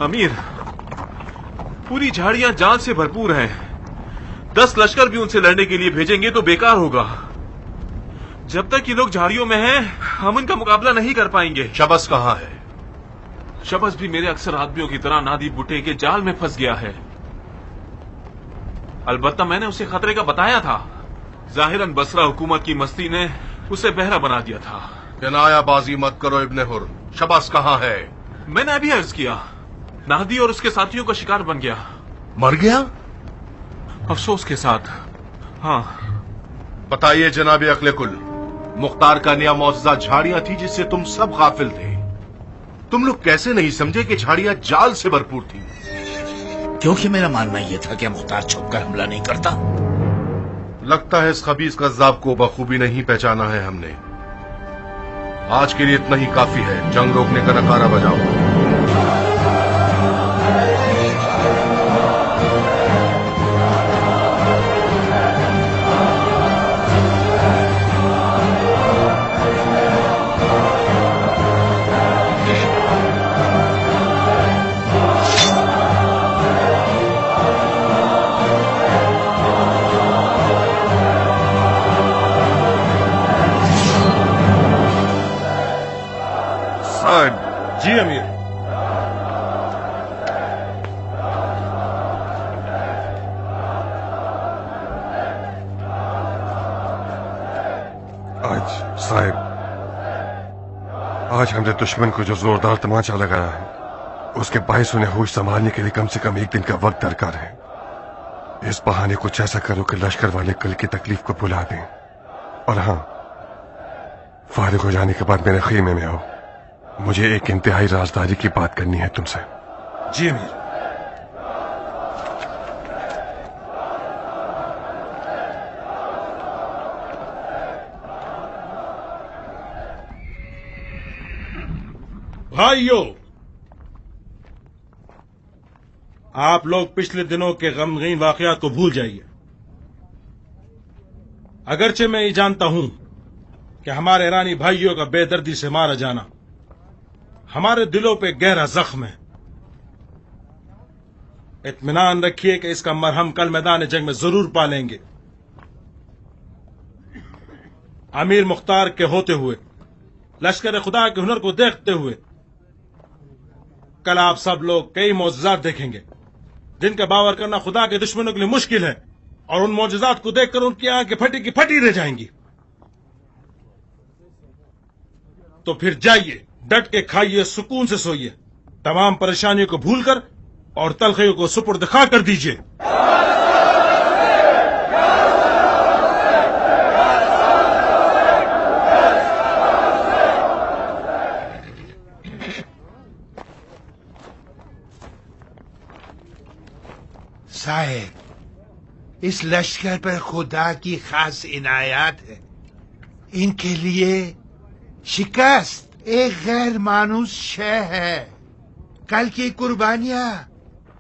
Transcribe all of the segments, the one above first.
अमीर, पूरी झाड़ियां जान से भरपूर हैं। 10 लश्कर भी उनसे लड़ने के लिए भेजेंगे तो बेकार होगा। जब तक ये लोग झाड़ियों में हैं, हम उनका मुकाबला नहीं कर पाएंगे। शबस कहाँ है? शबस भी मेरे अक्सर आदमियों की तरह नादी बुट्टे के जाल में फंस गया है। अलबत्ता मैंने उसे खतरे का बताया था। जाहिरन बसरा हुकूमत की मस्ती ने उसे बहरा बना दिया था। किनायाबाजी मत करो इब्ने हुर। शबस कहाँ है? मैंने अभी अर्ज किया, नादी और उसके साथियों का शिकार बन गया। मर गया? अफसोस के साथ, हाँ। बताइए जनाब अक्ले कुल, मुख्तार का नया मौजूदा झाड़ियां थी जिससे तुम सब गाफिल थे। तुम लोग कैसे नहीं समझे कि झाड़ियां जाल से भरपूर थी? क्योंकि मेरा मानना यह था कि मुख्तार छुपकर हमला नहीं करता। लगता है इस खबीस कज़्ज़ाब को बखूबी नहीं पहचाना है हमने। आज के लिए इतना ही काफी है। जंग रोकने का नकारा बजाओ। जी अमीर। आज हमने दुश्मन को जो जोरदार तमाचा लगाया है, उसके बायस उन्हें होश संभालने के लिए कम से कम 1 दिन का वक्त दरकार है। इस बहाने कुछ ऐसा करो कि लश्कर वाले कल की तकलीफ को भुला दें। और हाँ, फारिग हो जाने के बाद मेरे खीमे में आओ। मुझे एक इंतहाई राजदारी की बात करनी है तुमसे। जी अमीर। भाइयों, आप लोग पिछले दिनों के गमगीन वाकयात को भूल जाइए। अगरचे मैं ये जानता हूं कि हमारे ईरानी भाइयों का बेदर्दी से मारा जाना हमारे दिलों पे गहरा जख्म है। इत्मीनान रखिए कि इसका मरहम कल मैदान जंग में जरूर पालेंगे। अमीर मुख्तार के होते हुए, लश्कर खुदा के हुनर को देखते हुए, कल आप सब लोग कई मौजज़ात देखेंगे जिनका बावर करना खुदा के दुश्मनों के लिए मुश्किल है, और उन मौजज़ात को देखकर उनकी आंखें फटी की फटी रह जाएंगी। तो फिर जाइए, डट के खाइए, सुकून से सोइए, तमाम परेशानियों को भूलकर और तलखियों को सुपुर्द खा कर दीजिए। साहेब, इस लश्कर पर खुदा की खास इनायत है। इनके लिए शिकस्त एक गैर मानूस शय है। कल की कुर्बानियां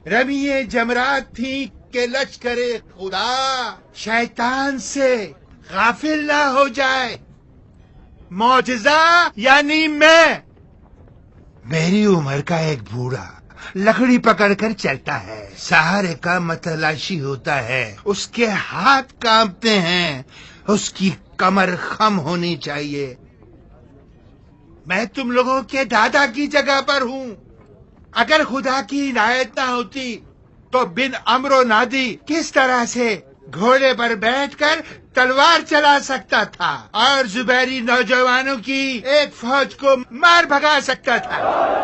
रमीए जमरात थी कि लश्करे खुदा शैतान से गाफिल ना हो जाए। मौजज़ा यानी मैं, मेरी उम्र का एक बूढ़ा लकड़ी पकड़कर चलता है, सहारे का मतलाशी होता है, उसके हाथ कांपते हैं, उसकी कमर खम होनी चाहिए। मैं तुम लोगों के दादा की जगह पर हूँ। अगर खुदा की इनायत ना होती तो बिन अमरो नादी किस तरह से घोड़े पर बैठकर तलवार चला सकता था और जुबैरी नौजवानों की एक फौज को मार भगा सकता था।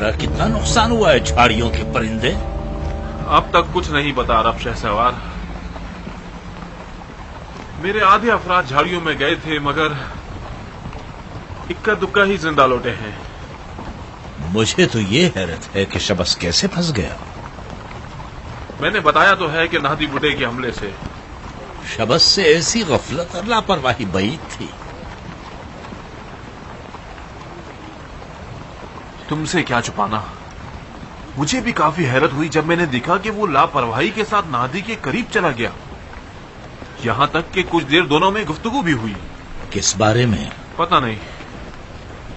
तुम्हारा कितना नुकसान हुआ है झाड़ियों के परिंदे? अब तक कुछ नहीं पता अरब शहसवार। मेरे आधे अफराद झाड़ियों में गए थे, मगर इक्का दुक्का ही जिंदा लौटे हैं। मुझे तो ये हैरत है कि शबस कैसे फंस गया। मैंने बताया तो है कि नादी बुड्ढे के हमले से। शबस से ऐसी गफलत और लापरवाही बईद थी। तुमसे क्या छुपाना। मुझे भी काफी हैरत हुई जब मैंने देखा कि वो लापरवाही के साथ नादी के करीब चला गया। यहां तक कि कुछ देर दोनों में गुफ्तगू भी हुई। किस बारे में? पता नहीं,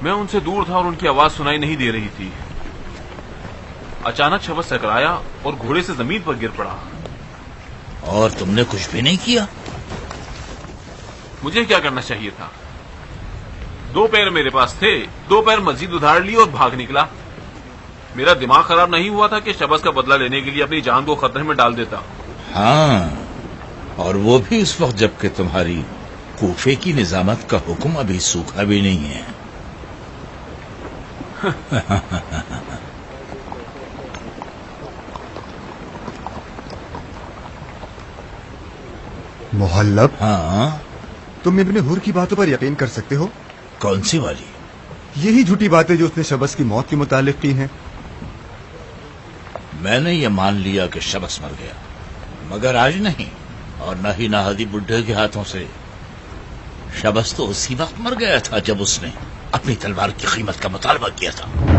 मैं उनसे दूर था और उनकी आवाज सुनाई नहीं दे रही थी। अचानक शबस टकराया और घोड़े से जमीन पर गिर पड़ा। और तुमने कुछ भी नहीं किया? मुझे क्या करना चाहिए था? 2 पैर मेरे पास थे, 2 पैर मजीद उधार लिए और भाग निकला। मेरा दिमाग खराब नहीं हुआ था कि शबस का बदला लेने के लिए अपनी जान को खतरे में डाल देता। हाँ, और वो भी उस वक्त जबकि तुम्हारी कूफे की निजामत का हुक्म अभी सूखा भी नहीं है। मोहल्लब, हाँ, तुम इब्ने हुर की बातों पर यकीन कर सकते हो? कौन सी वाली? यही झूठी बातें जो उसने शबस की मौत के मुतालिक की हैं। मैंने ये मान लिया कि शबस मर गया, मगर आज नहीं, और न ही नाहदी बुड्ढे के हाथों से। शबस तो उसी वक्त मर गया था जब उसने अपनी तलवार की कीमत का मुतालबा किया था।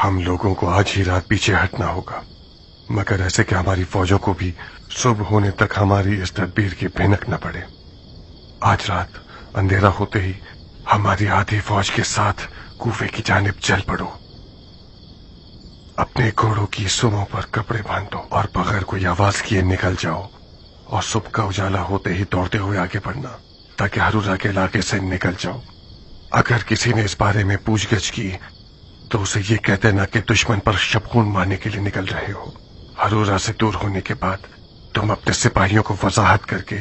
हम लोगों को आज ही रात पीछे हटना होगा, मगर ऐसे कि हमारी फौजों को भी सुबह होने तक हमारी इस तदबीर की भनक न पड़े। आज रात अंधेरा होते ही हमारी आधी फौज के साथ कूफे की जानिब चल पड़ो। अपने घोड़ों की सुमों पर कपड़े बांधो और बगैर कोई आवाज किए निकल जाओ, और सुबह का उजाला होते ही दौड़ते हुए आगे बढ़ना, ताकि हरूरा के इलाके से निकल जाओ। अगर किसी ने इस बारे में पूछगछ की तो उसे ये कहते ना कि दुश्मन पर शबखून मारने के लिए निकल रहे हो। हरूरा से दूर होने के बाद तुम अपने सिपाहियों को वजाहत करके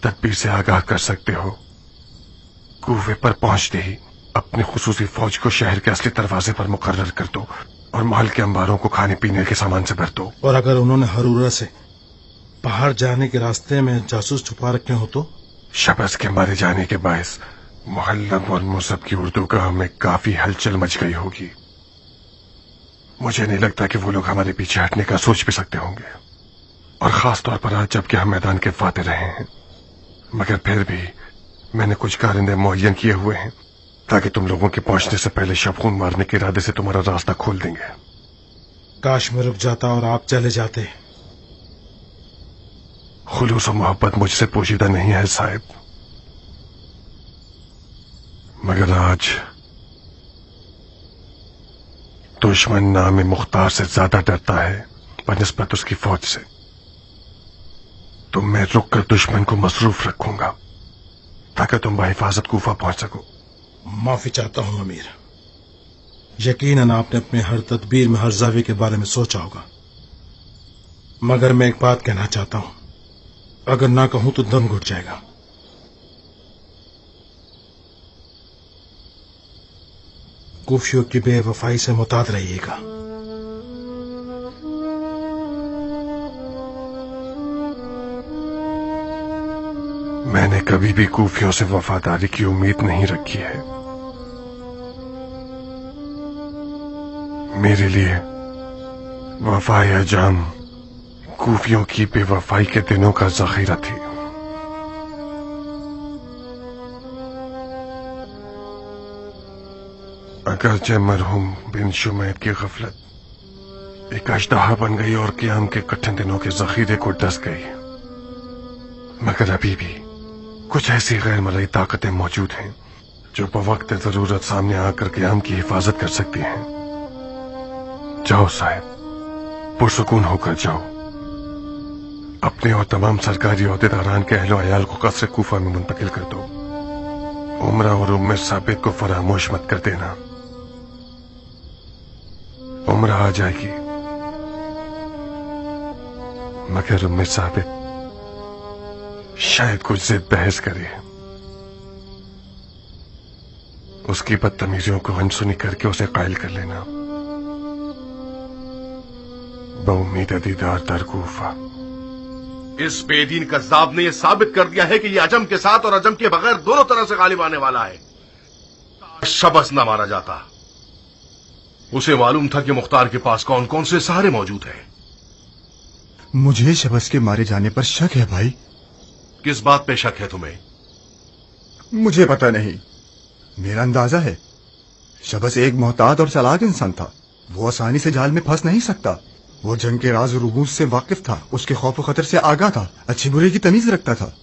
तदबीर से आगाह कर सकते हो। कूफे पर पहुंचते ही अपनी खुसूसी फौज को शहर के असली दरवाजे पर मुकर्रर कर दो और महल के अंबारों को खाने पीने के सामान से भर दो। और अगर उन्होंने हरूरा से बाहर जाने के रास्ते में जासूस छुपा रखे हो तो? शबस के मारे जाने के बायस मुहल्लब और मुसब की उर्दू का हमें काफी हलचल मच गई होगी। मुझे नहीं लगता कि वो लोग हमारे पीछे हटने का सोच भी सकते होंगे, और खास तौर पर आज जबकि हम मैदान के फाते रहे हैं। मगर फिर भी मैंने कुछ कारिंदे मुहैया किए हुए हैं ताकि तुम लोगों के पहुंचने से पहले शबखून मारने के इरादे से तुम्हारा रास्ता खोल देंगे। काश मैं रुक जाता और आप चले जाते। खुलूस और मोहब्बत मुझसे पोशीदा नहीं है साहिब, मगर आज दुश्मन नाम मुख्तार से ज्यादा डरता है बनिस्बत उसकी फौज से। तो मैं रुक कर दुश्मन को मसरूफ रखूंगा ताकि तुम बहिफाजत कूफा पहुंच सको। माफी चाहता हूं अमीर। यकीनन आपने अपने हर तदबीर में हर जावे के बारे में सोचा होगा, मगर मैं एक बात कहना चाहता हूं, अगर ना कहूं तो दम घुट जाएगा। कूफियों की बेवफाई से मुताद रहिएगा। मैंने कभी भी कूफियों से वफादारी की उम्मीद नहीं रखी है। मेरे लिए वफाए अजाम कूफियों की बेवफाई के दिनों का जखीरा थी। अगरचे मरहूम बिन शुमैद की गफलत एक अजदहा बन गई और क़याम के कठिन दिनों के जखीरे को डस गई, मगर अभी भी कुछ ऐसी गैर मरई ताकतें मौजूद हैं जो बवक्त जरूरत सामने आकर क़याम की हिफाजत कर सकती हैं। जाओ साहिब, पुरसुकून होकर जाओ। अपने और तमाम सरकारी ओहदेदारान के अहलो अयाल को कसर कूफा में मुंतकिल कर दो। उमरा और उम्मे साबित को फरामोश मत कर देना। हमराह आ जाएगी, मगर उम्मे साबित शायद कुछ जिद बहस करे, उसकी बदतमीजियों को अनसुनी करके उसे कायल कर लेना। बउम्मीद दीदार दर कूफा। इस बेदीन कज़्ज़ाब ने यह साबित कर दिया है कि यह अजम के साथ और अजम के बगैर दोनों तरह से गालिब आने वाला है। शबस न मारा जाता, उसे मालूम था कि मुख्तार के पास कौन कौन से सहारे मौजूद हैं। मुझे शबस के मारे जाने पर शक है भाई। किस बात पे शक है तुम्हें? मुझे पता नहीं, मेरा अंदाजा है शबस एक मोहतात और चालाक इंसान था। वो आसानी से जाल में फंस नहीं सकता। वो जंग के राज और रूबूस से वाकिफ था, उसके खौफ और खतर से आगाह था, अच्छी बुरे की तमीज रखता था।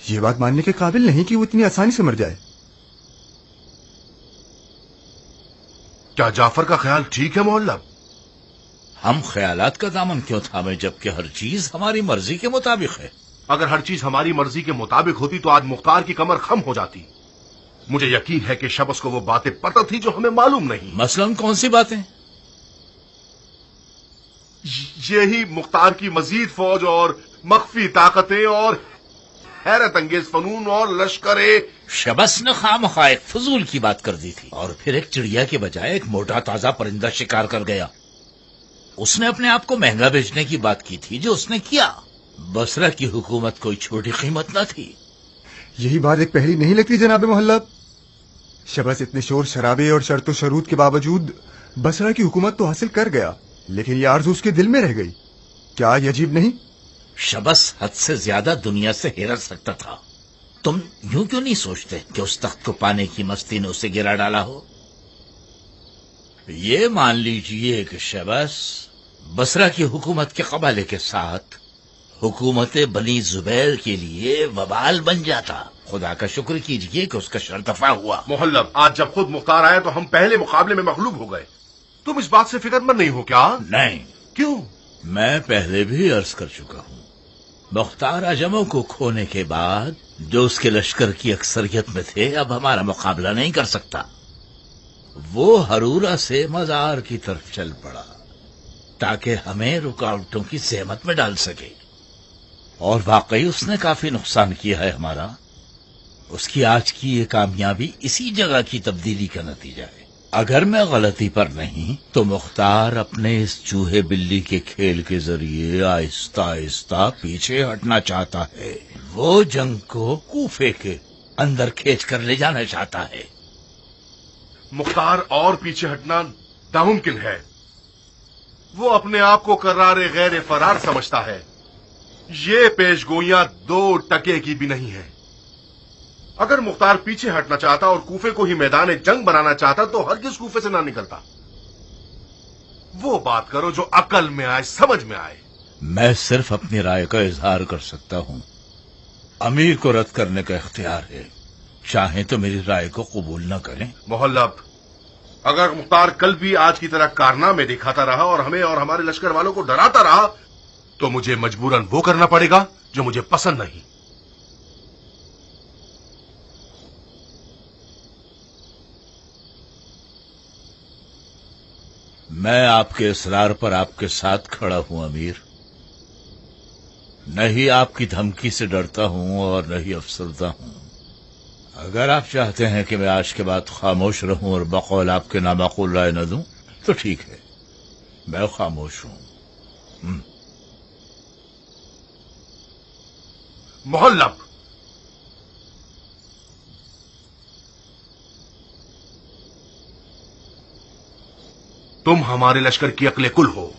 ये बात मानने के काबिल नहीं कि वो इतनी आसानी से मर जाए। क्या जाफर का ख्याल ठीक है मोहल्लब? हम ख्यालात का दामन क्यों थामे जबकि हर चीज हमारी मर्जी के मुताबिक है। अगर हर चीज हमारी मर्जी के मुताबिक होती तो आज मुख्तार की कमर खम हो जाती। मुझे यकीन है कि शबस को वो बातें पता थी जो हमें मालूम नहीं। मसलन कौन सी बातें? यही मुख्तार की मजीद फौज और मख्फी ताकतें और हैरत अंगेज फनून और लश्करे। शबस ने खामखा एक फजूल की बात कर दी थी और फिर एक चिड़िया के बजाय एक मोटा ताजा परिंदा शिकार कर गया। उसने अपने आप को महंगा बेचने की बात की थी जो उसने किया। बसरा की हुकूमत कोई छोटी कीमत न थी। यही बात एक पहली नहीं लगती जनाब मोहल्लब। शबस इतने शोर शराबे और शर्त शरूत के बावजूद बसरा की हुकूमत तो हासिल कर गया, लेकिन ये आरज़ू उसके दिल में रह गई। क्या ये अजीब नहीं? शबस हद से ज्यादा दुनिया से हिरस सकता था। तुम यूं क्यों नहीं सोचते कि उस तख्त को पाने की मस्ती ने उसे गिरा डाला हो? ये मान लीजिए कि शबस बसरा की हुकूमत के कबाले के साथ हुकूमत बनी जुबैर के लिए वबाल बन जाता। खुदा का शुक्र कीजिए कि उसका शर्तफा हुआ। मोहल्लब, आज जब खुद मुख्तार आया तो हम पहले मुकाबले में मगलूब हो गए। तुम इस बात से फिक्रमंद नहीं हो क्या? नहीं। क्यों? मैं पहले भी अर्ज कर चुका हूं, मुख्तार अजमों को खोने के बाद जो उसके लश्कर की अक्सरियत में थे अब हमारा मुकाबला नहीं कर सकता। वो हरूरा से मजार की तरफ चल पड़ा ताकि हमें रुकावटों की सहमत में डाल सके, और वाकई उसने काफी नुकसान किया है हमारा। उसकी आज की ये कामयाबी इसी जगह की तब्दीली का नतीजा है। अगर मैं गलती पर नहीं तो मुख्तार अपने इस चूहे बिल्ली के खेल के जरिए आहिस्ता आहिस्ता पीछे हटना चाहता है। वो जंग को कूफे के अंदर खींच कर ले जाना चाहता है। मुख्तार और पीछे हटना नामुमकिन है। वो अपने आप को करारे गैर फरार समझता है। ये पेशगोइयां 2 टके की भी नहीं है। अगर मुख्तार पीछे हटना चाहता और कूफे को ही मैदान जंग बनाना चाहता तो हरगिज कूफे से ना निकलता। वो बात करो जो अकल में आए, समझ में आए। मैं सिर्फ अपनी राय का इजहार कर सकता हूं। अमीर को रद्द करने का इख्तियार है, चाहे तो मेरी राय को कबूल न करें। मोहल्लब, अगर मुख्तार कल भी आज की तरह कारनामे दिखाता रहा और हमें और हमारे लश्कर वालों को डराता रहा तो मुझे मजबूरन वो करना पड़ेगा जो मुझे पसंद नहीं। मैं आपके इसरार पर आपके साथ खड़ा हूं अमीर। नहीं आपकी धमकी से डरता हूं और नहीं अफसरदा हूं। अगर आप चाहते हैं कि मैं आज के बाद खामोश रहूं और बकौल आपके नामाकुल राय न दूं तो ठीक है, मैं खामोश हूं। मोहल्लब, तुम हमारे लश्कर की अक्ले कुल हो।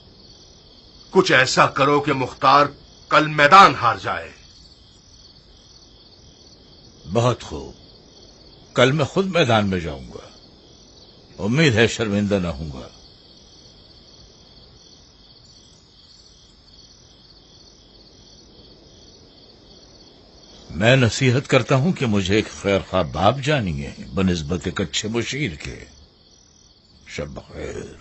कुछ ऐसा करो कि मुख्तार कल मैदान हार जाए। बहुत खूब, कल मैं खुद मैदान में जाऊंगा। उम्मीद है शर्मिंदा न होऊंगा। मैं नसीहत करता हूं कि मुझे एक खैर खा बाप जानिए बनिस्बत एक अच्छे मुशीर के। शब बखैर।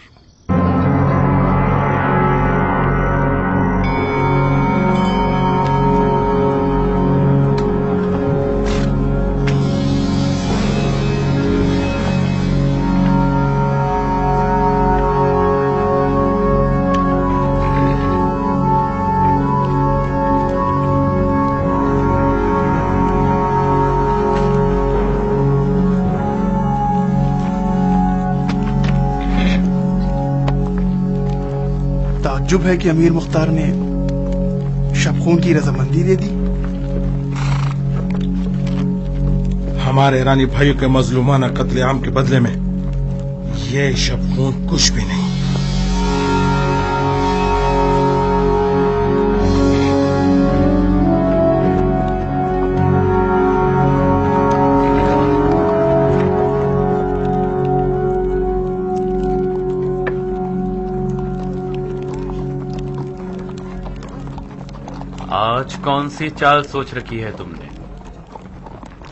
ताज्जुब है कि अमीर मुख्तार ने शबखून की रजामंदी दे दी। हमारे ईरानी भाइयों के मजलूमाना कत्लेआम के बदले में ये शबखून कुछ भी नहीं। आज कौन सी चाल सोच रखी है तुमने?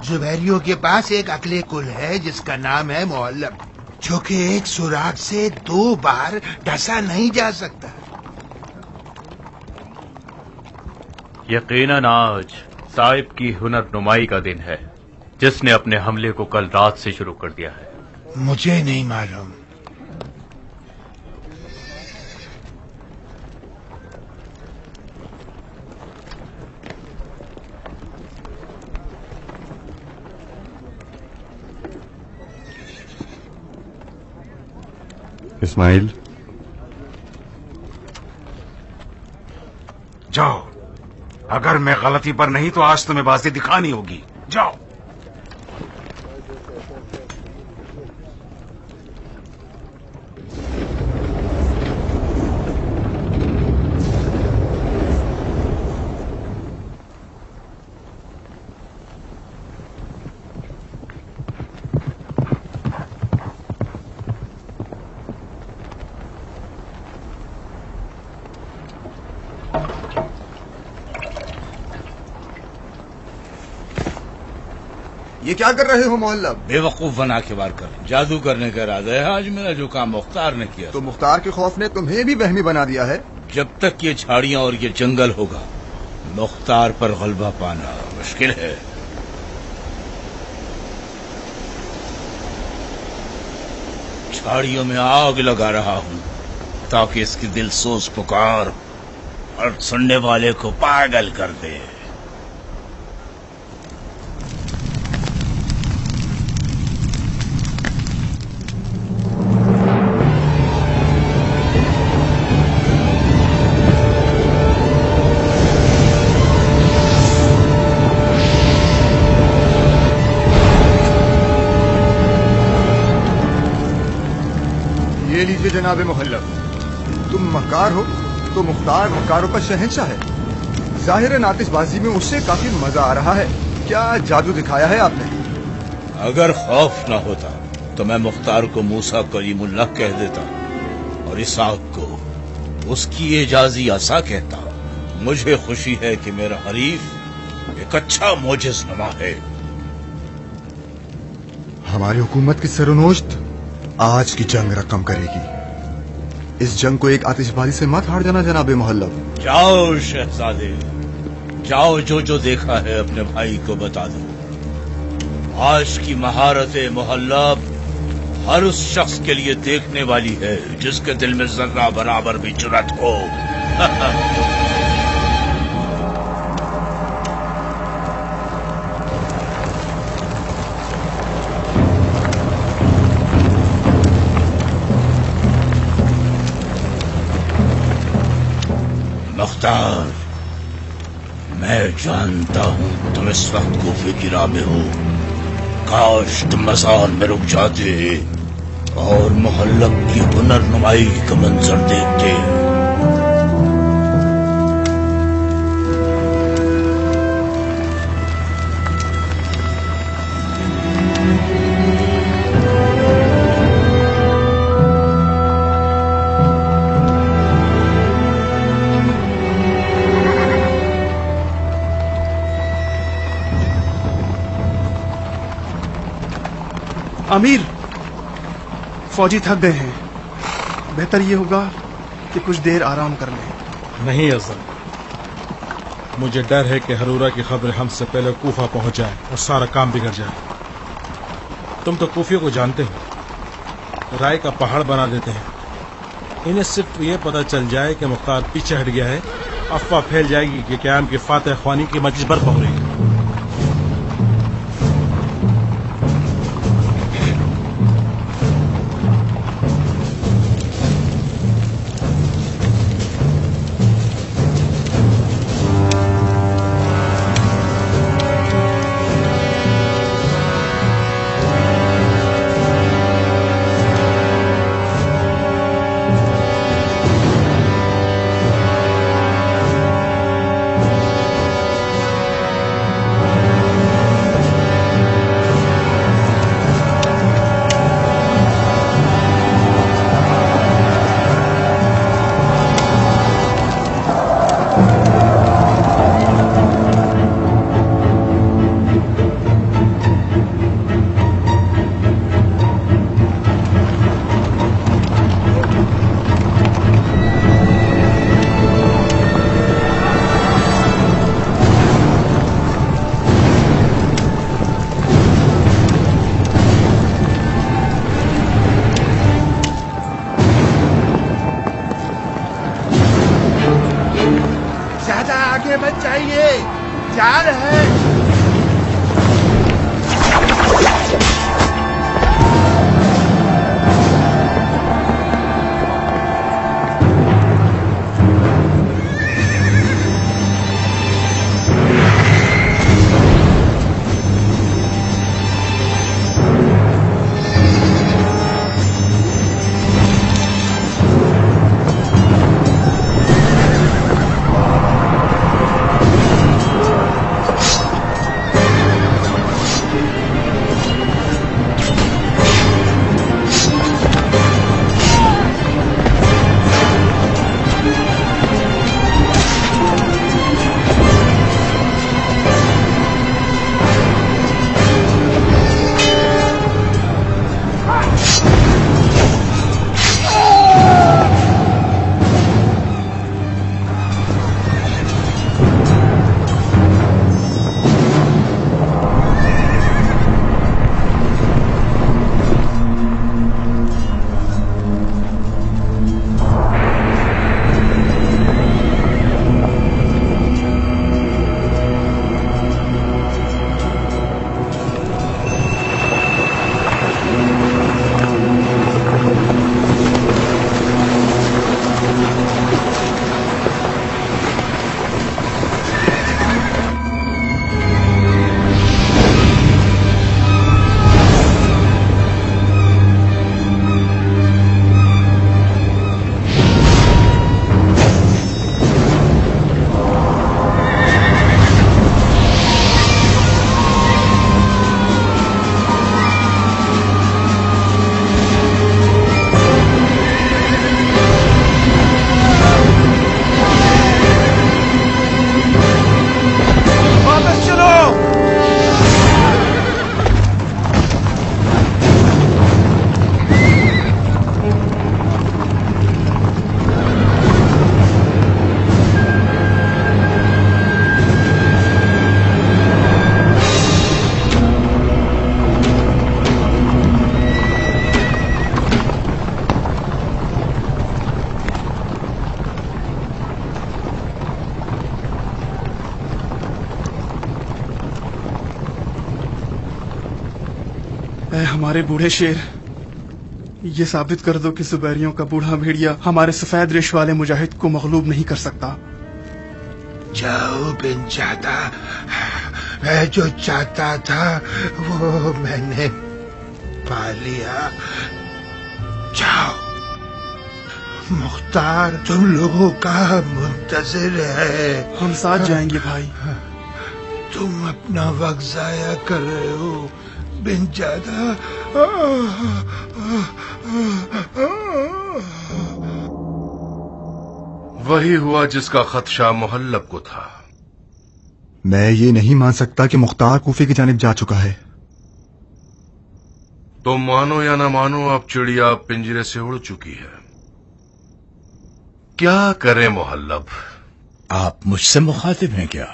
जुबैरियों के पास एक अकले कुल है जिसका नाम है मुअल्लम, जो कि एक सुराग से 2 बार ढसा नहीं जा सकता। यकीनन आज साहिब की हुनर नुमाई का दिन है, जिसने अपने हमले को कल रात से शुरू कर दिया है। मुझे नहीं मालूम। इस्माइल, जाओ। अगर मैं गलती पर नहीं तो आज तुम्हें बाजी दिखानी होगी। जाओ। ये क्या कर रहे हो मोहल्ला? बेवकूफ बना के वार कर, जादू करने का इरादा है आज मेरा, जो काम मुख्तार ने किया। तो मुख्तार के खौफ ने तुम्हें भी वहमी बना दिया है। जब तक ये झाड़ियां और ये जंगल होगा, मुख्तार पर गलबा पाना मुश्किल है। झाड़ियों में आग लगा रहा हूं ताकि इसकी दिल सोच पुकार और सुनने वाले को पागल कर दे। ये लीजिए जनाबे मुहल्लम, तुम मक्कार हो तो मुख्तार मक्कारों का शहंशाह है। जाहिर है नातिशबाजी में उससे काफी मजा आ रहा है। क्या जादू दिखाया है आपने? अगर खौफ न होता तो मैं मुख्तार को मूसा कलीमुल्लाह कह देता और इसहाक को उसकी एजाजी असा कहता। मुझे खुशी है कि मेरा हरीफ एक अच्छा मोजिज़नुमा है। हमारी हुकूमत की सरोनोश्त आज की जंग रकम करेगी। इस जंग को एक आतिशबाजी से मत हार जाना जनाबे मुहल्लम। जाओ शहजादे, जाओ, जो जो देखा है अपने भाई को बता दो। आज की महारत मुहल्लब हर उस शख्स के लिए देखने वाली है जिसके दिल में जर्रा बराबर भी जुर्रत हो। मुख्तार, मैं जानता हूं तुम इस वक्त कूफे की राह में हो। काश तुम मज़ार में रुक जाते और मुहल्लब की हुनर नुमाई का मंजर देखते। अमीर, फौजी थक गए हैं। बेहतर ये होगा कि कुछ देर आराम कर लें। नहीं अज़ल, मुझे डर है कि हरूरा की खबर हमसे पहले कूफा पहुंच जाए और सारा काम बिगड़ जाए। तुम तो कूफियों को जानते हो, राय का पहाड़ बना देते हैं। इन्हें सिर्फ ये पता चल जाए कि मुख्तार पीछे हट गया है, अफवाह फैल जाएगी कि क़याम की फातह ख्वानी की मजलिस बर्पा हो रही है। بچائیے، جا رہے ہیں۔ اے ہمارے بوڑھے شیر، یہ ثابت کر دو کہ زبیریوں کا بوڑھا بھیڑیا ہمارے سفید ریش والے مجاہد کو مغلوب نہیں کر سکتا۔ جاؤ بن جاتا، میں جو چاہتا تھا وہ میں نے پا لیا۔ جاؤ، مختار تم لوگوں کا منتظر ہے۔ ہم ساتھ جائیں گے بھائی۔ تم اپنا وقت ضائع کر رہے ہو بن جاتا۔ وہی ہوا جس کا خدشہ محلب کو تھا۔ میں یہ نہیں مان سکتا کہ مختار کوفے کی جانب جا چکا ہے۔ تم مانو یا نہ مانو، اب چڑیا پنجرے سے اڑ چکی ہے۔ کیا کریں محلب؟ آپ مجھ سے مخاطب ہیں کیا؟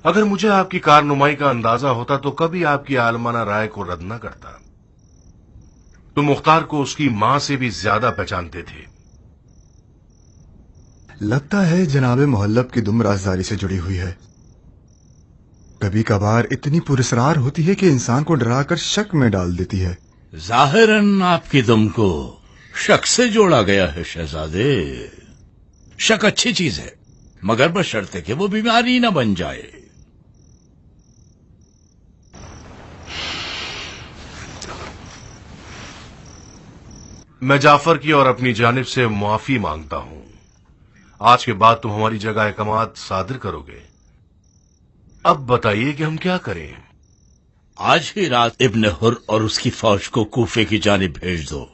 اگر مجھے آپ کی کارنمائی کا اندازہ ہوتا تو کبھی آپ کی عالمانہ رائے کو رد نہ کرتا۔ تم مختار کو اس کی ماں سے بھی زیادہ پہچانتے تھے۔ لگتا ہے جناب محلب کی دم رازداری سے جڑی ہوئی ہے۔ کبھی کبھار اتنی پراسرار ہوتی ہے کہ انسان کو ڈرا کر شک میں ڈال دیتی ہے۔ ظاہراً آپ کی دم کو شک سے جوڑا گیا ہے شہزادے۔ شک اچھی چیز ہے، مگر بشرطے کہ وہ بیماری نہ بن جائے۔ میں جعفر کی اور اپنی جانب سے معافی مانگتا ہوں۔ آج کے بعد تم ہماری جگہ احکامات صادر کرو گے۔ اب بتائیے کہ ہم کیا کریں؟ آج ہی رات ابن حر اور اس کی فوج کو کوفے کی جانب بھیج دو۔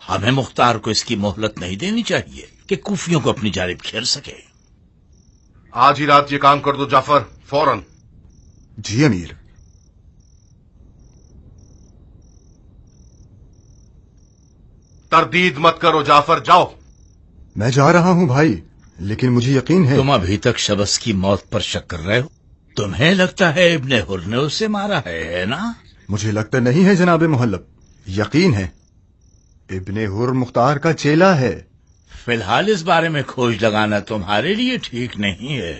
ہمیں مختار کو اس کی مہلت نہیں دینی چاہیے کہ کوفیوں کو اپنی جانب گھیر سکے۔ آج ہی رات یہ کام کر دو جعفر، فوراً۔ جی امیر۔ تردید مت کرو جعفر، جاؤ۔ میں جا رہا ہوں بھائی، لیکن مجھے یقین ہے۔ تم ابھی تک شبس کی موت پر شک کر رہے ہو؟ تمہیں لگتا ہے ابن حر نے اسے مارا ہے نا؟ مجھے لگتا نہیں ہے جناب محلب، یقین ہے ابن حر مختار کا چیلا ہے۔ فی الحال اس بارے میں کھوج لگانا تمہارے لیے ٹھیک نہیں ہے۔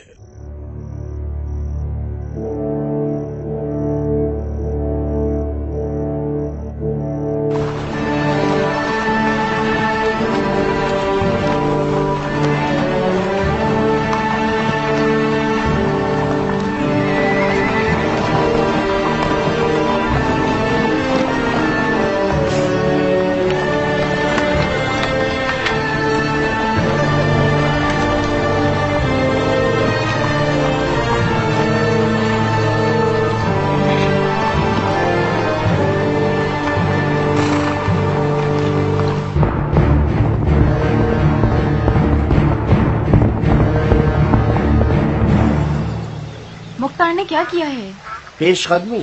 مختار نے کیا کیا ہے؟ پیش قدمی.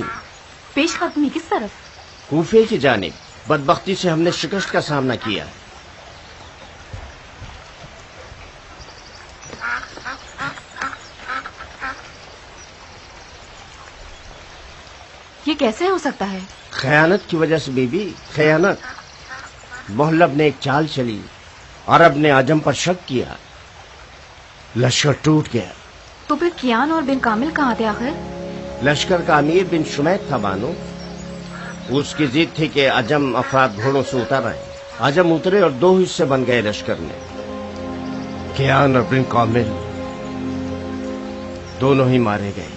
پیش قدمی کس طرف؟ کوفے کی جانب. بدبختی سے ہم نے شکست کا سامنا کیا. یہ کیسے ہو سکتا ہے؟ خیانت کی وجہ سے بی بی، خیانت. محلب نے ایک چال چلی. عرب نے عجم پر شک کیا. لشکر ٹوٹ گیا. تو پھر کیان اور بن کامل کہاں تھے آخر؟ لشکر کا امیر بن شمیت تھا بانو. اس کی ضد تھی کہ عجم افراد گھوڑوں سے اتر آئے. عجم اترے اور 2 حصے بن گئے لشکر میں. کیان اور بن کامل دونوں ہی مارے گئے.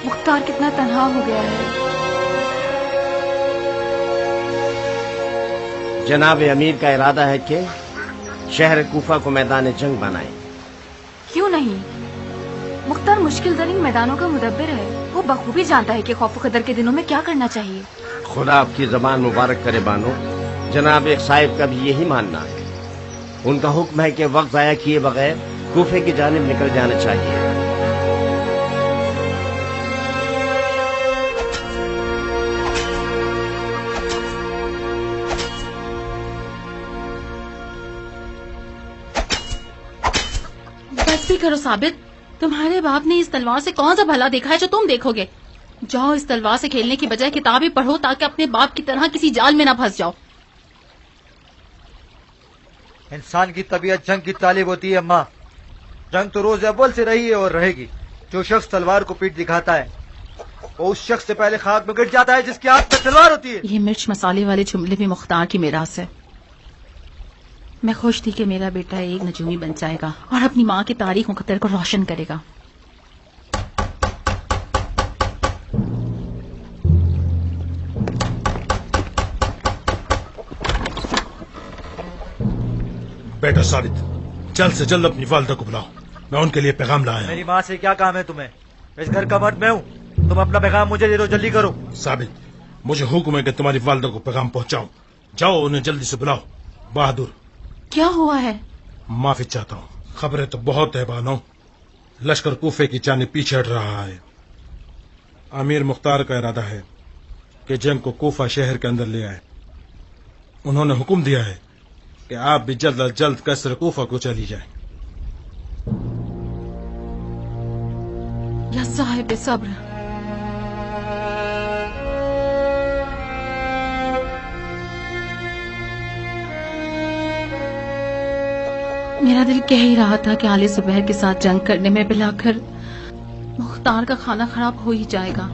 مختار کتنا تنہا ہو گیا ہے. جناب امیر کا ارادہ ہے کہ شہر کوفہ کو میدان جنگ بنائے. کیوں نہیں؟ مختار مشکل ترین میدانوں کا مدبر ہے. وہ بخوبی جانتا ہے کہ خوف و خطر کے دنوں میں کیا کرنا چاہیے. خدا آپ کی زبان مبارک کرے بانو. جناب ایک صاحب کا بھی یہی ماننا ہے. ان کا حکم ہے کہ وقت ضائع کیے بغیر کوفے کی جانب نکل جانا چاہیے. کرو ثابت، تمہارے باپ نے اس تلوار سے کون سا بھلا دیکھا ہے جو تم دیکھو گے؟ جاؤ اس تلوار سے کھیلنے کی بجائے کتابیں پڑھو تاکہ اپنے باپ کی طرح کسی جال میں نہ پھنس جاؤ. انسان کی طبیعت جنگ کی طالب ہوتی ہے اماں. جنگ تو روز اول سے رہی ہے اور رہے گی. جو شخص تلوار کو پیٹ دکھاتا ہے وہ اس شخص سے پہلے خاک میں گر جاتا ہے جس کے ہاتھ میں تلوار ہوتی ہے. یہ مرچ مسالے والے جملے بھی مختار کی میراث ہے. میں خوش تھی کہ میرا بیٹا ایک نجومی بن جائے گا اور اپنی ماں کی تاریخ مقدر کو روشن کرے گا. بیٹا ثابت، جلد سے جلد اپنی والدہ کو بلاؤ. میں ان کے لیے پیغام لایا ہوں. میری ماں سے کیا کام ہے تمہیں؟ اس گھر کا مرد میں ہوں. تم اپنا پیغام مجھے دے دو، جلدی کرو. ثابت، مجھے حکم ہے کہ تمہاری والدہ کو پیغام پہنچاؤ. جاؤ انہیں جلدی سے بلاؤ. بہادر، کیا ہوا ہے؟ معافی چاہتا ہوں. خبریں تو بہت ہے بانو. لشکر کوفے کی جانب پیچھے ہٹ رہا ہے. امیر مختار کا ارادہ ہے کہ جنگ کو کوفہ شہر کے اندر لے آئے. انہوں نے حکم دیا ہے کہ آپ بھی جلد از جلد قصر کوفہ کو چلی جائیں. یا صاحب صبر. میرا دل کہہ ہی رہا تھا کہ آل زبیر کے ساتھ جنگ کرنے میں بلا کر مختار کا کھانا خراب ہو ہی جائے گا.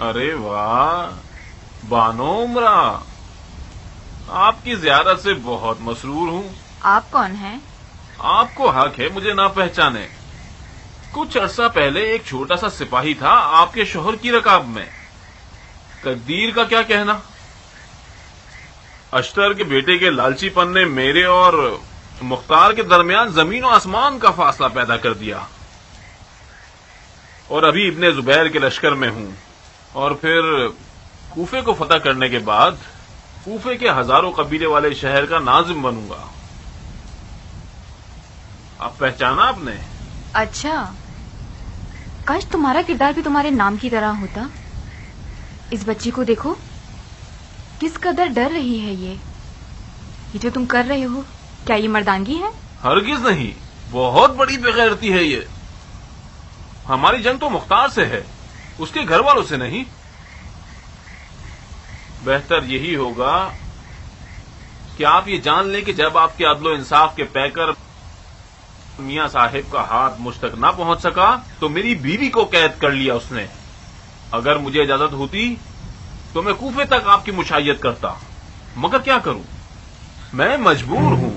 ارے واہ بانو عمرہ، آپ کی زیارت سے بہت مسرور ہوں. آپ کون ہیں؟ آپ کو حق ہے مجھے نہ پہچانے. कुछ अरसा पहले एक छोटा सा सिपाही था आपके शोहर की रकाब में। तकदीर का क्या कहना, अश्तर के बेटे के लालचीपन ने मेरे और मुख्तार के दरमियान जमीन और आसमान का फासला पैदा कर दिया। और अभी इब्ने जुबैर के लश्कर में हूं, और फिर कूफे को फतह करने के बाद कूफे के हजारों कबीले वाले शहर का नाजिम बनूंगा। आप पहचाना आपने? अच्छा, काश तुम्हारा किरदार भी तुम्हारे नाम की तरह होता। इस बच्ची को देखो, किस कदर डर रही है। ये जो तुम कर रहे हो, क्या ये मर्दानगी है? हरगिज नहीं, बहुत बड़ी बेगैरती है ये। हमारी जंग तो मुख्तार से है, उसके घर वालों से नहीं। बेहतर यही होगा कि आप ये जान लें कि जब आपके अदलो इंसाफ के पैकर मियां साहिब का हाथ मुझ तक ना पहुंच सका तो मेरी बीवी को कैद कर लिया उसने। अगर मुझे इजाजत होती तो मैं कूफे तक आपकी मुशायत करता, मगर क्या करूं, मैं मजबूर हूं।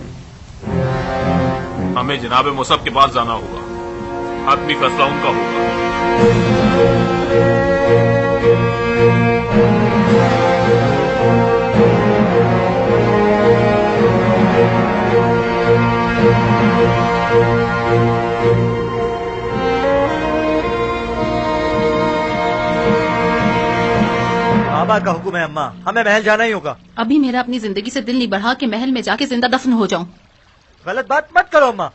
हमें जनाब मुसब के पास जाना होगा, आदमी फैसला उनका होगा। बाबा का हुक्म है अम्मा, हमें महल जाना ही होगा। अभी मेरा अपनी जिंदगी से दिल नहीं बढ़ा कि महल में जाके जिंदा दफन हो जाऊं। गलत बात मत करो अम्मा,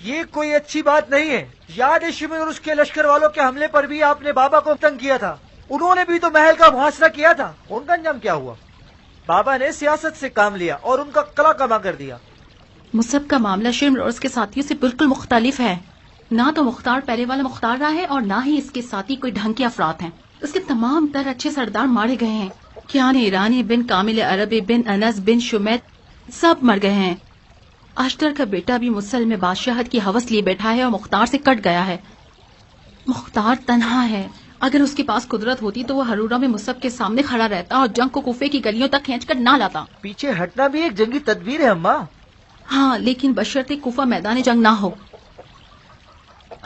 ये कोई अच्छी बात नहीं है। याद है शिमिर और उसके लश्कर वालों के हमले पर भी आपने बाबा को तंग किया था। उन्होंने भी तो महल का मुहासरा किया था, उनका अंजाम क्या हुआ? बाबा ने सियासत से काम लिया और उनका कला कमा कर दिया। मुसब का मामला शिमिर और उसके साथियों से बिल्कुल मुख्तलिफ है। ना तो मुख्तार पहले वाला मुख्तार रहा है और ना ही इसके साथी कोई ढंग के अफराद हैं। उसके तमाम तर अच्छे सरदार मारे गए हैं। कियान ईरानी बिन कामिल अरबी बिन अनस बिन शुमैत सब मर गए हैं। अश्तर का बेटा भी मुसल में बादशाहत की हवस लिए बैठा है और मुख्तार से कट गया है। मुख्तार तन्हा है। अगर उसके पास कुदरत होती तो वो हरूरा में मुसब के सामने खड़ा रहता और जंग को कूफे की गलियों तक खींच कर ना लाता। पीछे हटना भी एक जंगी तदबीर है अम्मा। हाँ, लेकिन बशर्ते कूफा मैदान जंग ना हो।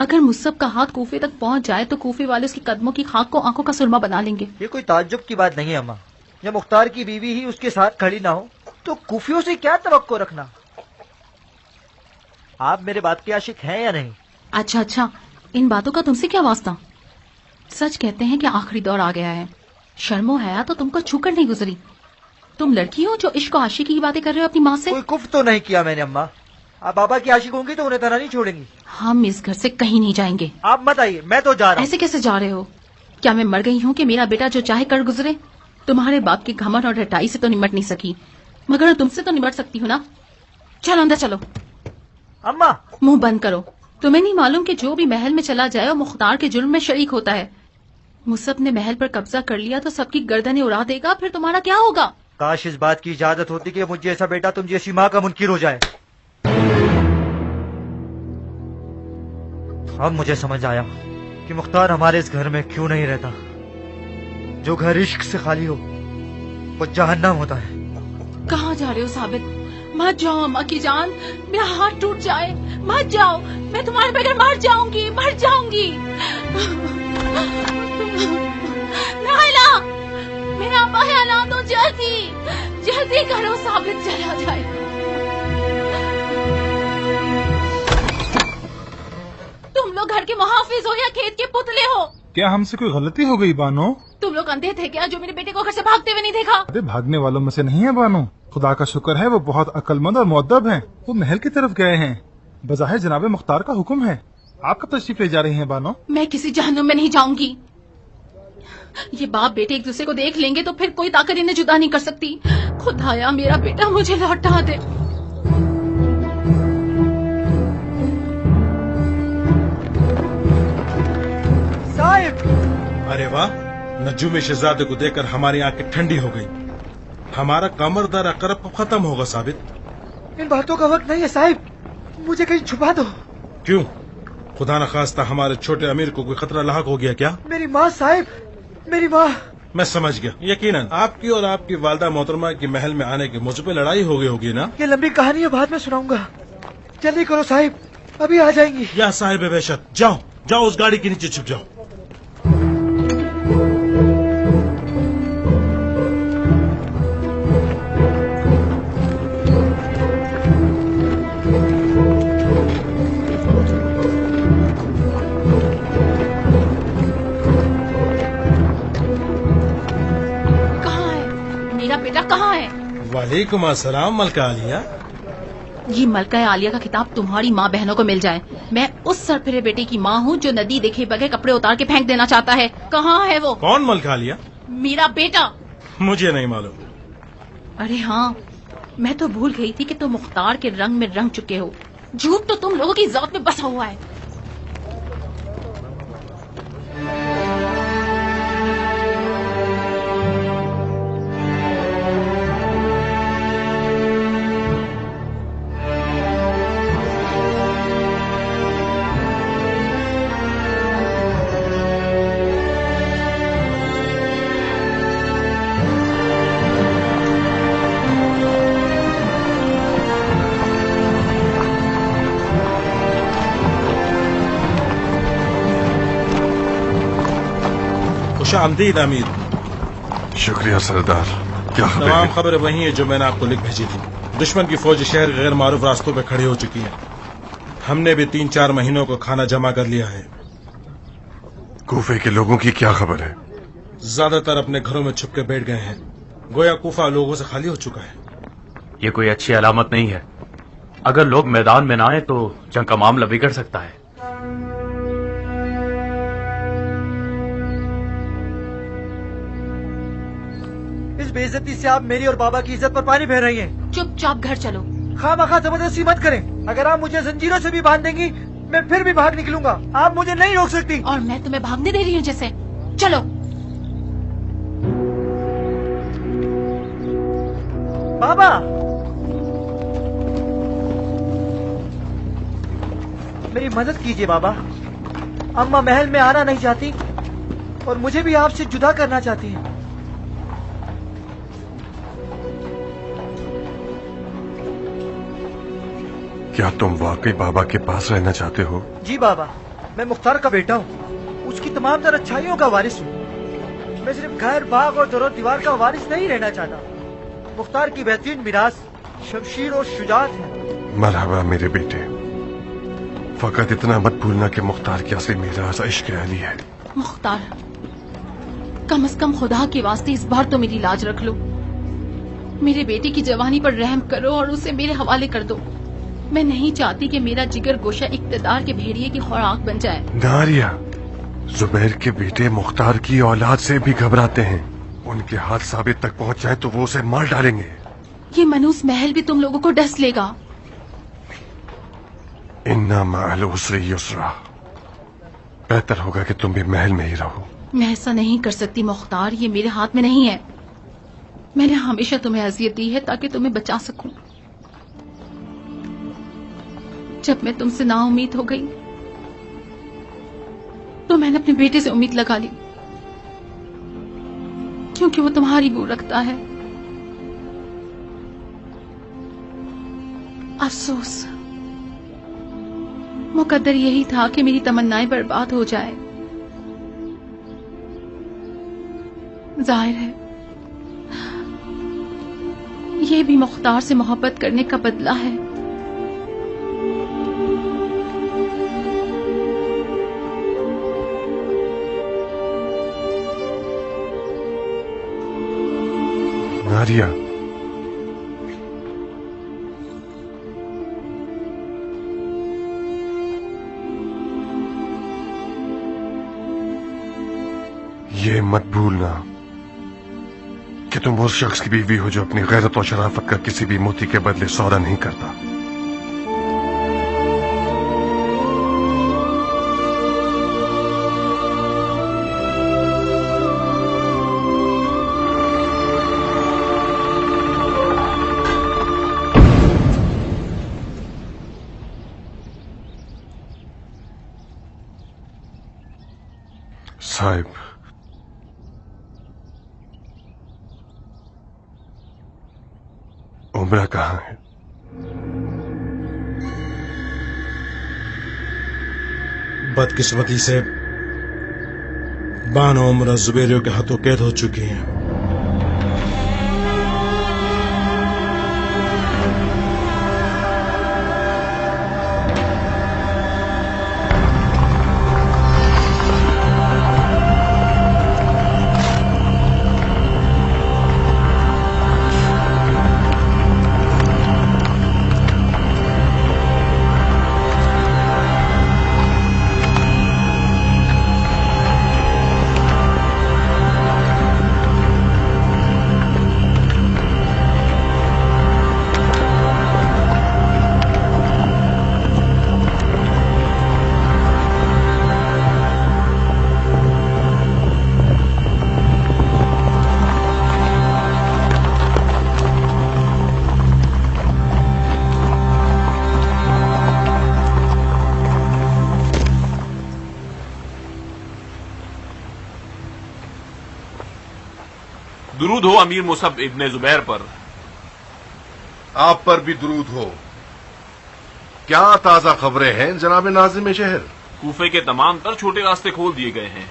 अगर मुसब का हाथ कूफे तक पहुंच जाए तो कूफे वाले उसके कदमों की खाक को आंखों का सुरमा बना लेंगे। ये कोई ताज्जुब की बात नहीं है अम्मा। जब मुख्तार की बीवी ही उसके साथ खड़ी ना हो तो कूफियों से क्या तवक्को रखना। आप मेरे बात के आशिक हैं या नहीं? अच्छा, इन बातों का तुमसे क्या वास्ता? सच कहते हैं कि आखिरी दौर आ गया है। शर्मो हया तो तुमको छूकर नहीं गुजरी। तुम लड़की हो जो इश्क और आशिकी की बातें कर रहे हो अपनी माँ से। कोई कुफ्र तो नहीं किया मैंने अम्मा। आप बाबा की आशिक होंगी तो उन्हें तरह नहीं छोड़ेंगी। हम इस घर से कहीं नहीं जाएंगे। आप मत आइए, मैं तो जा रहा हूँ। ऐसे कैसे जा रहे हो? क्या मैं मर गई हूँ कि मेरा बेटा जो चाहे कर गुजरे? तुम्हारे बाप की घमंड और रटाई से तो निमट नहीं सकी, मगर तुमसे तो निमट सकती हूँ ना। चलो अंदर चलो। अम्मा मुंह बंद करो। तुम्हें नहीं मालूम कि जो भी महल में चला जाए वो मुख्तार के जुर्म में शरीक होता है। मुसब ने महल पर कब्जा कर लिया तो सबकी गर्दनें उड़ा देगा, फिर तुम्हारा क्या होगा? काश इस बात की इजाजत होती कि मुझे ऐसा बेटा तुम जैसी माँ का मुनकिर हो जाए। अब मुझे समझ आया कि मुख्तार हमारे इस घर में क्यों नहीं रहता। जो घर इश्क से खाली हो वो जहन्नम होता है। कहाँ जा रहे हो साबित? मत जाओ अम्मा की जान, मेरा हाथ टूट जाए। मत जाओ, मैं तुम्हारे बगैर मर जाऊंगी, मर जाऊंगी। नाइला, मेरा अब्बा है, अला दो जल्दी करो, साबित चला जाए। तुम लोग घर के मुहाफिज हो या खेत के पुतले हो? क्या हमसे कोई गलती हो गई बानो? तुम लोग अंधे थे क्या जो मेरे बेटे को घर से भागते हुए नहीं देखा? अरे भागने वालों में से नहीं है बानो। खुदा का शुक्र है वो बहुत अक्लमंद और मुअद्दब हैं। वो महल की तरफ गए हैं। बज़ाहिर जनाब मुख्तार का हुक्म है। आप कब तशरीफ ले जा रही हैं बानो? मैं किसी जहन्नुम में नहीं जाऊंगी। ये बाप बेटे एक दूसरे को देख लेंगे तो फिर कोई ताकत इन्हें जुदा नहीं कर सकती। खुदाया मेरा बेटा मुझे लौटा दे। साहिब! अरे वाह, नजूम शहजादे को देखकर हमारी आंखें ठंडी हो गई। हमारा कमर दर अकरब खत्म होगा साबित। इन बातों का वक्त नहीं है साहिब, मुझे कहीं छुपा दो। क्यों? खुदा न खास्ता हमारे छोटे अमीर को कोई खतरा लाहक हो गया क्या? मेरी माँ साहिब, मेरी माँ। मैं समझ गया। यकीनन आपकी और आपकी वालदा मोहतरमा की महल में आने के मौजू पे लड़ाई हो गई होगी ना? ये लंबी कहानी है, बाद में सुनाऊंगा। जल्दी करो साहिब, अभी आ जाएंगी। या साहिब वहशत, जाओ जाओ उस गाड़ी के नीचे छुप जाओ। कहाँ है? वालेकुम अस्सलाम मलका आलिया। ये मलका आलिया का किताब तुम्हारी माँ बहनों को मिल जाए। मैं उस सरफिरे बेटे की माँ हूँ जो नदी देखे बगैर कपड़े उतार के फेंक देना चाहता है। कहाँ है वो? कौन मलका आलिया? मेरा बेटा। मुझे नहीं मालूम। अरे हाँ, मैं तो भूल गई थी कि तुम मुख्तार के रंग में रंग चुके हो। झूठ तो तुम लोगों की ज़ात में बसा हुआ है। खुशामदीद अमीर। शुक्रिया सरदार। क्या खबर तमाम है? खबरें वही है जो मैंने आपको लिख भेजी थी। दुश्मन की फौज शहर के गैर मारूफ रास्तों पे खड़ी हो चुकी है। हमने भी 3-4 महीनों को खाना जमा कर लिया है। कूफे के लोगों की क्या खबर है? ज्यादातर अपने घरों में छुप के बैठ गए हैं। गोया कूफा लोगों से खाली हो चुका है। ये कोई अच्छी अलामत नहीं है। अगर लोग मैदान में ना आए तो जंग का मामला बिगड़ सकता है। इस बेइज्जती से आप मेरी और बाबा की इज्जत पर पानी फेर रही हैं। चुपचाप घर चलो। खामखा जबरदस्ती मत करें। अगर आप मुझे जंजीरों से भी बांध देंगी, मैं फिर भी भाग निकलूंगा। आप मुझे नहीं रोक सकती। और मैं तुम्हें भागने दे रही हूँ जैसे। चलो। बाबा, मेरी मदद कीजिए बाबा। अम्मा महल में आना नहीं चाहती और मुझे भी आपसे जुदा करना चाहती हैं। क्या तुम वाकई बाबा के पास रहना चाहते हो? जी बाबा, मैं मुख्तार का बेटा हूँ। उसकी तमाम तर अच्छाइयों का वारिस हूँ। मैं सिर्फ घर, बाग और दरों दीवार का वारिस नहीं रहना चाहता। मुख्तार की बेहतरीन मिरास शमशीर और शुजात है। मरहबा मेरे बेटे। फकत इतना मत भूलना कि मुख्तार की असली मिरास इश्क अली है। मुख्तार, कम से कम खुदा के वास्ते इस बार तो मेरी लाज रख लो। मेरे बेटे की जवानी पर रहम करो और उसे मेरे हवाले कर दो। मैं नहीं चाहती कि मेरा जिगर गोशा इक्तदार के भेड़िए की खुराक बन जाए। नारिया, जुबैर के बेटे मुख्तार की औलाद से भी घबराते हैं। उनके हाथ साबित तक पहुंच जाए तो वो उसे मार डालेंगे। ये मनूस महल भी तुम लोगों को डस लेगा। इन्ना मअल उसरी युसरा। बेहतर होगा कि तुम भी महल में ही रहो। मैं ऐसा नहीं कर सकती मुख्तार, ये मेरे हाथ में नहीं है। मैंने हमेशा तुम्हें अजियत दी है ताकि तुम्हें बचा सकूं। जब मैं तुमसे नाउम्मीद हो गई तो मैंने अपने बेटे से उम्मीद लगा ली, क्योंकि वो तुम्हारी बू रखता है। अफसोस, मुकद्दर यही था कि मेरी तमन्नाएं बर्बाद हो जाए। जाहिर है ये भी मुख्तार से मोहब्बत करने का बदला है। नारिया, ये मत भूलना कि तुम उस शख्स की बीवी हो जो अपनी गैरत और शराफत का किसी भी मोती के बदले सौदा नहीं करता। साहिब, उम्र कहाँ है? बदकिस्मती से बानो उम्र जुबैरियों के हाथों कैद हो चुकी हैं। दुरूद हो अमीर मुसब इब्ने जुबैर पर। आप पर भी दुरूद हो। क्या ताजा खबरें हैं जनाब नाज़िम शहर? कूफे के तमाम तर छोटे रास्ते खोल दिए गए हैं।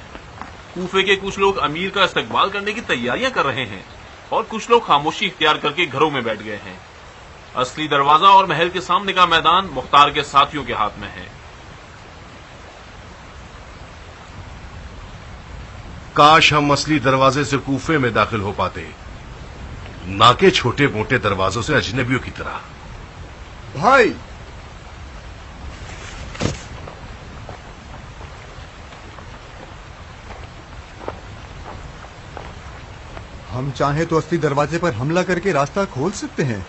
कूफे के कुछ लोग अमीर का इस्तकबाल करने की तैयारियां कर रहे हैं और कुछ लोग खामोशी इख्तियार करके घरों में बैठ गए हैं। असली दरवाजा और महल के सामने का मैदान मुख्तार के साथियों के हाथ में है। काश हम असली दरवाजे से कूफे में दाखिल हो पाते, ना के छोटे मोटे दरवाजों से अजनबियों की तरह। भाई, हम चाहें तो असली दरवाजे पर हमला करके रास्ता खोल सकते हैं।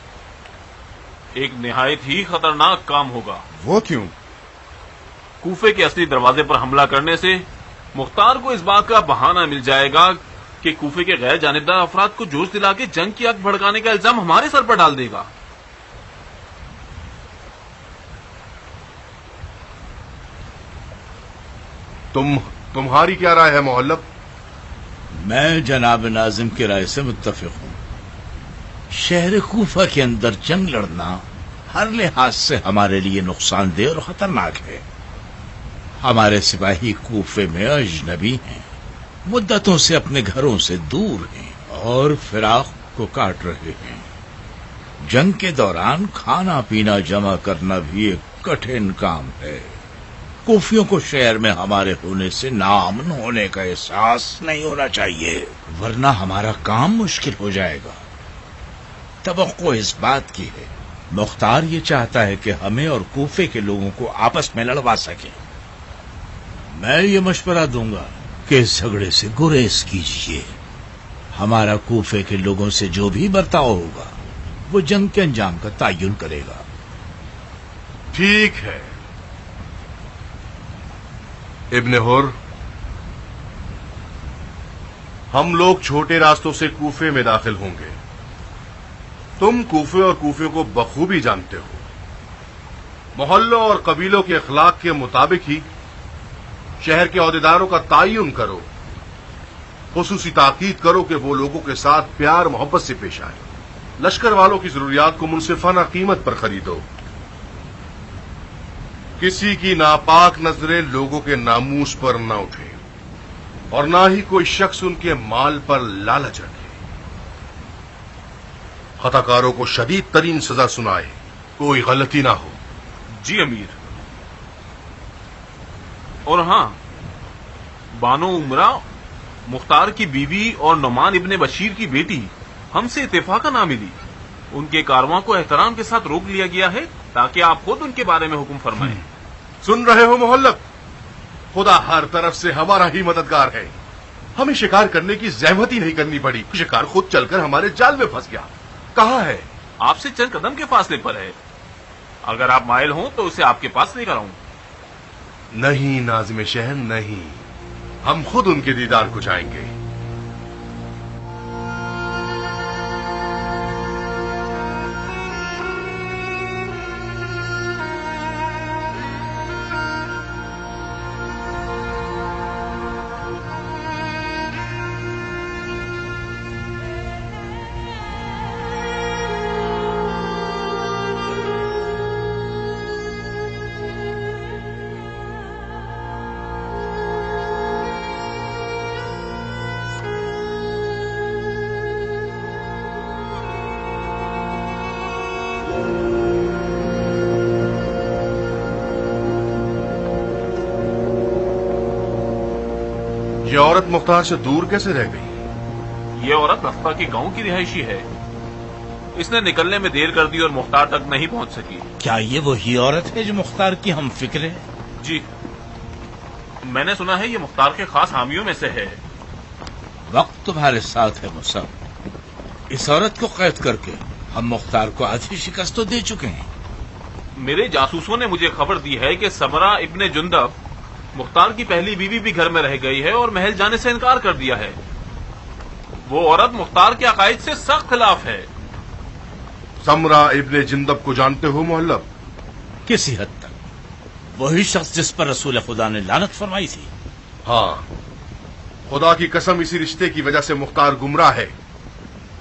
एक निहायत ही खतरनाक काम होगा। वो क्यों? कूफे के असली दरवाजे पर हमला करने से मुख्तार को इस बात का बहाना मिल जाएगा कि कूफे के गैर जानिबदार अफराद को जोश दिला के जंग की आग भड़काने का इल्जाम हमारे सर पर डाल देगा। तुम्हारी क्या राय है मोहल्लब? मैं जनाब नाजिम की राय से मुत्तफिक हूं। शहर कूफा के अंदर जंग लड़ना हर लिहाज से हमारे लिए नुकसानदेह और खतरनाक है। हमारे सिपाही कूफे में अजनबी हैं, मुद्दतों से अपने घरों से दूर हैं और फिराक को काट रहे हैं। जंग के दौरान खाना पीना जमा करना भी एक कठिन काम है। कूफियों को शहर में हमारे होने से नाअमन होने का एहसास नहीं होना चाहिए, वरना हमारा काम मुश्किल हो जाएगा। तवक्को इस बात की है, मुख्तार ये चाहता है कि हमें और कूफे के लोगों को आपस में लड़वा सके। मैं ये मशवरा दूंगा कि इस झगड़े से गुरेज कीजिए। हमारा कूफे के लोगों से जो भी बर्ताव होगा वो जंग के अंजाम का तयन करेगा। ठीक है इब्ने हुर, हम लोग छोटे रास्तों से कूफे में दाखिल होंगे। तुम कूफे और कूफे को बखूबी जानते हो। मोहल्लों और कबीलों के अखलाक के मुताबिक ही शहर के अहदेदारों का तयन करो। खुसूसी ताकीद करो कि वो लोगों के साथ प्यार मोहब्बत से पेश आए। लश्कर वालों की जरूरियात को मुनसिफाना कीमत पर खरीदो। किसी की नापाक नजरें लोगों के नामूस पर न उठे और ना ही कोई शख्स उनके माल पर लालच रखे। खताकारों को शदीद तरीन सजा सुनाए, कोई गलती ना हो। जी अमीर। और हां, बानो उमरा मुख्तार की बीवी और नुमान इब्ने बशीर की बेटी हमसे इत्तेफाका ना मिली। उनके कारवां को एहतराम के साथ रोक लिया गया है ताकि आप खुद उनके बारे में हुक्म फरमाएं। सुन रहे हो मोहल्लब? खुदा हर तरफ से हमारा ही मददगार है। हमें शिकार करने की जहमत ही नहीं करनी पड़ी। शिकार खुद चलकर हमारे जाल में फंस गया। कहाँ है? आपसे चंद कदम के फासले पर है। अगर आप माइल हों तो उसे आपके पास लेकर आऊं। नहीं नाज़िम शहर, नहीं। हम खुद उनके दीदार को जाएंगे। ये औरत मुख्तार से दूर कैसे रह गई? ये औरत नफ्ता के गांव की रिहायशी है। इसने निकलने में देर कर दी और मुख्तार तक नहीं पहुंच सकी। क्या ये वही औरत है जो मुख्तार की हम फिक्र है? जी, मैंने सुना है ये मुख्तार के खास हामियों में से है। वक्त तुम्हारे साथ है मुसब। इस औरत को कैद करके हम मुख्तार को आधी शिकस्त तो दे चुके हैं। मेरे जासूसों ने मुझे खबर दी है कि समरा इब्ने जुंदब, मुख्तार की पहली बीवी, भी घर में रह गई है और महल जाने से इनकार कर दिया है। वो औरत मुख्तार के अकायद से सख्त खिलाफ है। समरा इब्ने जिंदब को जानते हो मोहल्लब? किसी हद तक। वही शख्स जिस पर रसूल खुदा ने लानत फरमाई थी। हाँ, खुदा की कसम इसी रिश्ते की वजह से मुख्तार गुमराह है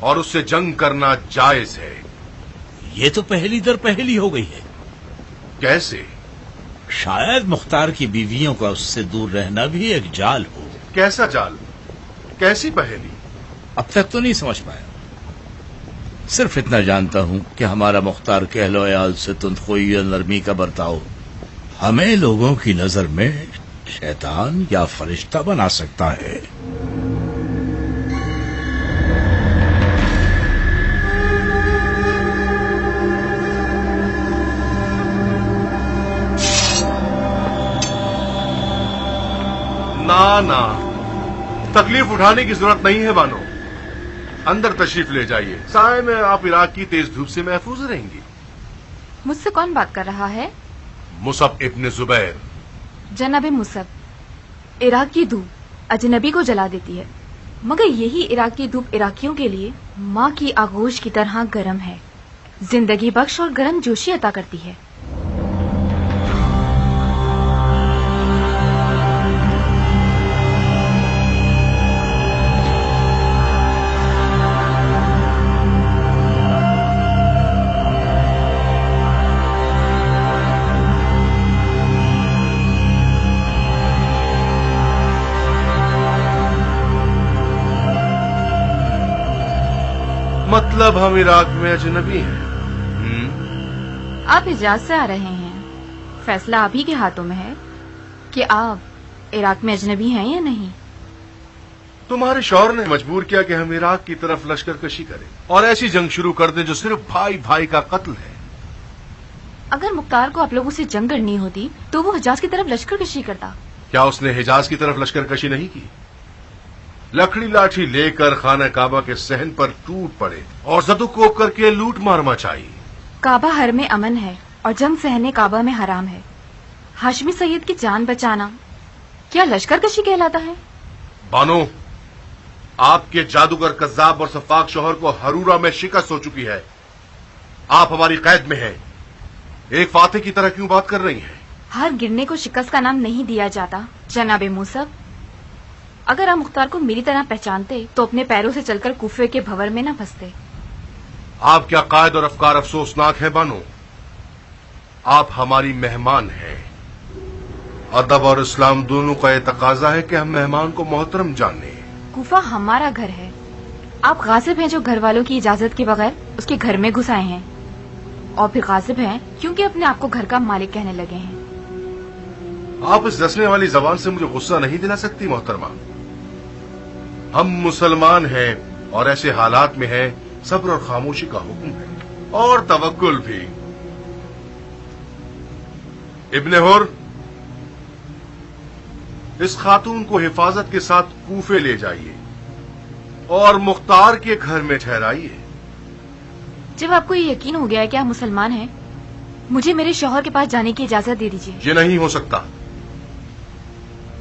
और उससे जंग करना जायज है। ये तो पहली दर पहली हो गई है। कैसे? शायद मुख्तार की बीवियों का उससे दूर रहना भी एक जाल हो। कैसा जाल? कैसी पहेली? अब तक तो नहीं समझ पाया। सिर्फ इतना जानता हूं कि हमारा मुख्तार के अहलो अयाल से तुंदखोई और नरमी का बर्ताव हमें लोगों की नजर में शैतान या फरिश्ता बना सकता है। ना ना, तकलीफ उठाने की जरूरत नहीं है बानो। अंदर तशरीफ ले जाइए। साए में आप इराक की तेज धूप से महफूज रहेंगी। मुझसे कौन बात कर रहा है? मुसब इब्ने जुबैर। जनाबे मुसब, इराक की धूप अजनबी को जला देती है, मगर यही इराक की धूप इराकियों के लिए माँ की आगोश की तरह गर्म है, जिंदगी बख्श और गर्म जोशी अता करती है। मतलब हम इराक में अजनबी हैं? आप हिजाज से आ रहे हैं। फैसला आप ही के हाथों में है कि आप इराक में अजनबी हैं या नहीं। तुम्हारे शौहर ने मजबूर किया कि हम इराक की तरफ लश्कर कशी करें और ऐसी जंग शुरू कर दें जो सिर्फ भाई भाई का कत्ल है। अगर मुख्तार को आप लोगों से जंग करनी होती तो वो हिजाज की तरफ लश्कर कशी करता। क्या उसने हिजाज की तरफ लश्कर कशी नहीं की? लकड़ी लाठी लेकर खाना काबा के सहन पर टूट पड़े और जदुकोप करके लूट मार मचाई। काबा हर में अमन है और जंग सहने काबा में हराम है। हाशमी सैयद की जान बचाना क्या लश्कर कशी कहलाता है? बानो, आपके जादूगर कज्जाब और सफाक शौहर को हरूरा में शिकस्त हो चुकी है। आप हमारी कैद में हैं। एक फाते की तरह क्यों बात कर रही हैं? हर गिरने को शिकस्त का नाम नहीं दिया जाता जनाबे मुसब। अगर आप मुख्तार को मेरी तरह पहचानते तो अपने पैरों से चलकर कूफे के भंवर में न फंसते। आप क्या कायद और अफकार अफसोसनाक है बानो? आप हमारी मेहमान हैं। अदब और इस्लाम दोनों का यह तकाजा है कि हम मेहमान को मोहतरम जाने। कूफा हमारा घर है। आप गासिब हैं जो घर वालों की इजाजत के बगैर उसके घर में घुस आए हैं, और फिर गासिब हैं क्योंकि अपने आप को घर का मालिक कहने लगे हैं। आप इस दसने वाली जबान से मुझे गुस्सा नहीं दिला सकती मोहतरमा। हम मुसलमान हैं और ऐसे हालात में हैं सब्र और खामोशी का हुक्म है और तवक्कुल भी। इब्ने हुर, इस खातून को हिफाजत के साथ कूफे ले जाइए और मुख्तार के घर में ठहराइए। जब आपको ये यकीन हो गया है कि आप मुसलमान हैं, मुझे मेरे शौहर के पास जाने की इजाजत दे दीजिए। ये नहीं हो सकता।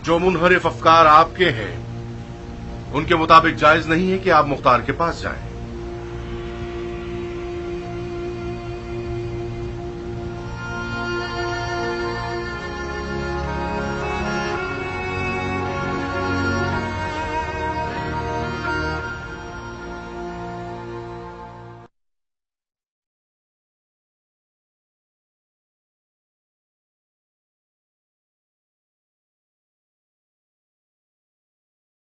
जो मुनहरिफ अफकार आपके हैं उनके मुताबिक जायज नहीं है कि आप मुख्तार के पास जाएं।